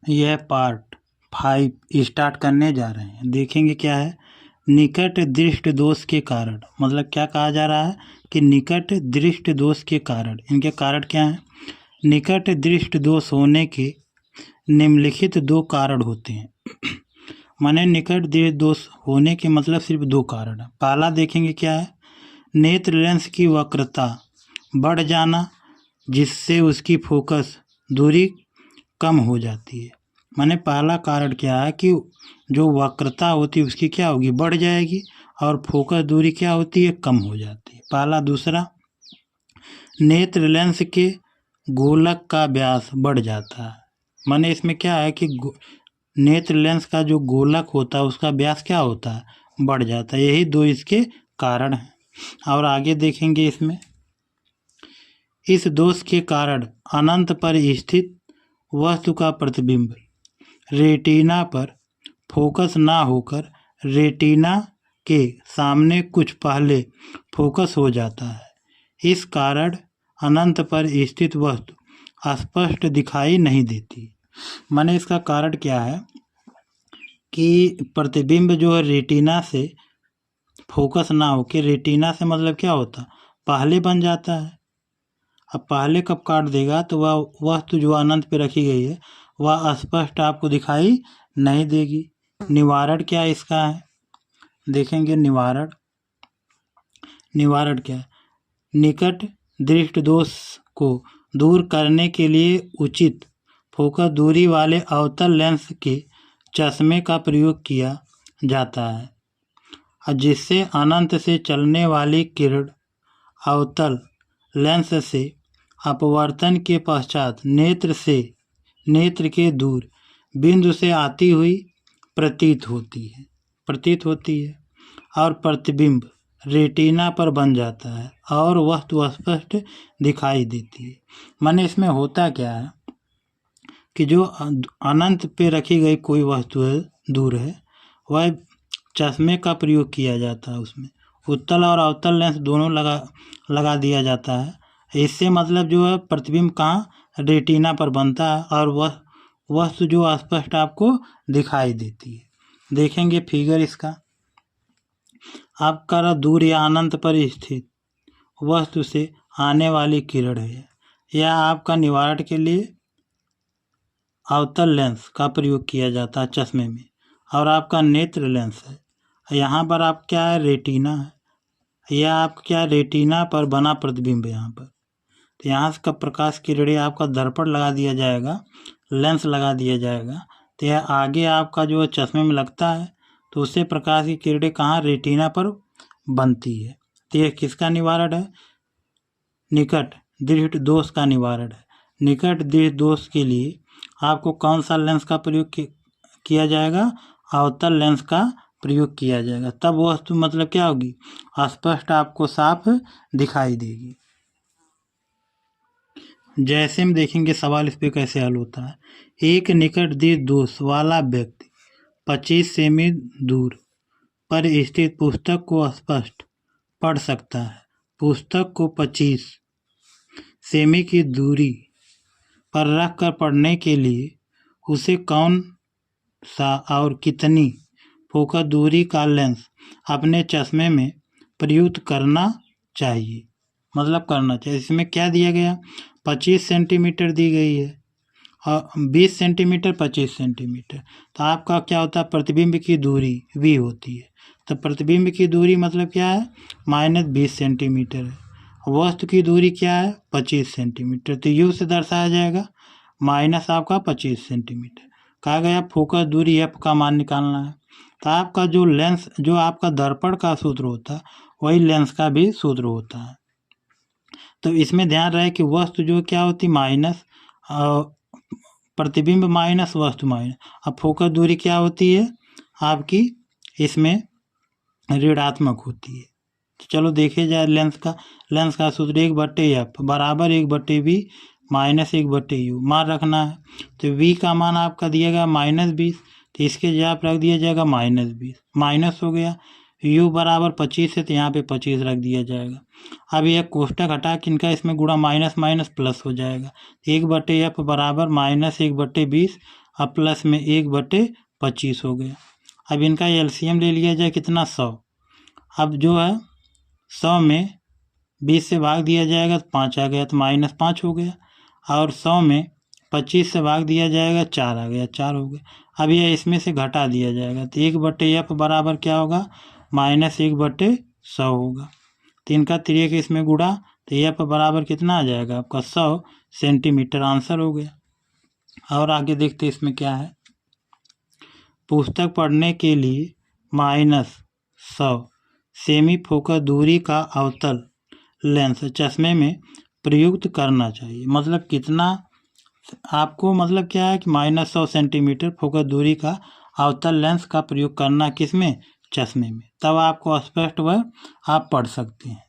यह part 5 start करने जा रहे हैं। देखेंगे क्या है निकट दृष्टि दोष के कारण, मतलब क्या कहा जा रहा है कि निकट दृष्टि दोष के कारण। इनके कारण क्या हैं? निकट दृष्टि दोष होने के निम्नलिखित 2 कारण होते हैं। माने निकट दृष्टि दोष होने के मतलब सिर्फ 2 कारण है। पहला देखेंगे क्या है, नेत्र लेंस की वक्रता बढ़ जाना, जिससे उसकी फोकस दूरी कम हो जाती है। माने पहला कारण क्या है कि जो वक्रता होती है उसकी क्या होगी, बढ़ जाएगी, और फोकस दूरी क्या होती है, कम हो जाती है। पहला। दूसरा, नेत्र लेंस के गोलक का व्यास बढ़ जाता है। माने इसमें क्या है कि नेत्र लेंस का जो गोलक होता है उसका व्यास क्या होता है, बढ़ जाता है। यही 2 इसके कारण हैं। और आगे देखेंगे इसमें, इस दोष के कारण अनंत पर स्थित वस्तु का प्रतिबिंब रेटिना पर फोकस ना होकर रेटिना के सामने कुछ पहले फोकस हो जाता है। इस कारण अनंत पर स्थित वस्तु स्पष्ट दिखाई नहीं देती। माने इसका कारण क्या है कि प्रतिबिंब जो है रेटिना से फोकस ना होकर, रेटिना से मतलब क्या होता है, पहले बन जाता है। अब पहले कब काट देगा तो वह वस्तु जो अनंत पे रखी गई है वह स्पष्ट आपको दिखाई नहीं देगी। निवारण क्या इसका है, देखेंगे निवारण क्या है। निकट दृष्टि दोष को दूर करने के लिए उचित फोकस दूरी वाले अवतल लेंस के चश्मे का प्रयोग किया जाता है, जिससे अनंत से चलने वाली किरण अवतल लेंस से अपवर्तन के पश्चात नेत्र के दूर बिंदु से आती हुई प्रतीत होती है और प्रतिबिंब रेटिना पर बन जाता है और वस्तु स्पष्ट दिखाई देती है। माने इसमें होता क्या है कि जो अनंत पे रखी गई कोई वस्तु है, दूर है, वह चश्मे का प्रयोग किया जाता है। उसमें उत्तल और अवतल लेंस दोनों लगा दिया जाता है। इससे मतलब जो है प्रतिबिंब कहाँ, रेटिना पर बनता है और वह वस्तु जो स्पष्ट आपको दिखाई देती है। देखेंगे फिगर इसका, आपका दूर या अनंत पर स्थित वस्तु से आने वाली किरण है। यह आपका निवारण के लिए अवतल लेंस का प्रयोग किया जाता है चश्मे में, और आपका नेत्र लेंस है। यहाँ पर आप क्या है, रेटिना है। यह आपका क्या, रेटिना पर बना प्रतिबिंब है यहाँ पर। तो यहाँ से का प्रकाश किरणें आपका दर्पण लगा दिया जाएगा, लेंस लगा दिया जाएगा, तो यह आगे आपका जो है चश्मे में लगता है, तो उससे प्रकाश की किरणें कहाँ, रेटिना पर बनती है। तो यह किसका निवारण है, निकट दृष्टि दोष का निवारण है। निकट दृष्टि दोष के लिए आपको कौन सा लेंस का प्रयोग किया जाएगा, अवतल लेंस का प्रयोग किया जाएगा। तब वस्तु मतलब क्या होगी, स्पष्ट आपको साफ दिखाई देगी। जैसे हम देखेंगे सवाल इस पे कैसे हल होता है। एक निकट दृष्टि दोष वाला व्यक्ति 25 सेमी दूर पर स्थित पुस्तक को स्पष्ट पढ़ सकता है। पुस्तक को 25 सेमी की दूरी पर रख कर पढ़ने के लिए उसे कौन सा और कितनी फोकस दूरी का लेंस अपने चश्मे में प्रयुक्त करना चाहिए, मतलब करना चाहिए। इसमें क्या दिया गया, 25 सेंटीमीटर दी गई है और 20 सेंटीमीटर 25 सेंटीमीटर। तो आपका क्या होता है, प्रतिबिंब की दूरी v होती है। तो प्रतिबिंब की दूरी मतलब क्या है, -20 सेंटीमीटर है। वस्तु की दूरी क्या है, 25 सेंटीमीटर। तो u से दर्शाया जाएगा माइनस आपका 25 सेंटीमीटर। कहा गया फोकस दूरी f का मान निकालना है। तो आपका जो लेंस, जो आपका दर्पण का सूत्र होता है वही लेंस का भी सूत्र होता है। तो इसमें ध्यान रहे कि वस्तु जो क्या होती, माइनस, प्रतिबिंब माइनस, वस्तु माइनस। अब फोकस दूरी क्या होती है आपकी, इसमें ऋणात्मक होती है। तो चलो देखे जाए लेंस का सूत्र 1/f बराबर 1/v माइनस 1/u मान रखना है। तो v का मान आपका दिएगा -20, तो इसके जगह पर रख दिया जाएगा -20, माइनस हो गया। u बराबर 25 है तो यहाँ पे 25 रख दिया जाएगा। अब यह कोष्टक हटा के इनका इसमें गुणा माइनस माइनस प्लस हो जाएगा। 1/f बराबर -1/20 अब प्लस में 1/25 हो गया। अब इनका एलसीएम ले लिया जाए कितना 100। अब जो है 100 में 20 से भाग दिया जाएगा तो 5 आ गया तो -5 हो गया, और 100 में 25 से भाग दिया जाएगा 4 आ गया 4 हो गया। अब यह इसमें से घटा दिया जाएगा तो 1/f बराबर क्या होगा -1/100 होगा। तो इनका 3 के इसमें गुणा तो f बराबर कितना आ जाएगा आपका 100 सेंटीमीटर, आंसर हो गया। और आगे देखते इसमें क्या है। पुस्तक पढ़ने के लिए -100 सेमी फोकस दूरी का अवतल लेंस चश्मे में प्रयुक्त करना चाहिए। मतलब कितना आपको, मतलब क्या है कि -100 सेंटीमीटर फोकस दूरी का अवतल लेंस का प्रयोग करना किस में, चश्मे में, तब आपको स्पष्ट वह आप पढ़ सकते हैं।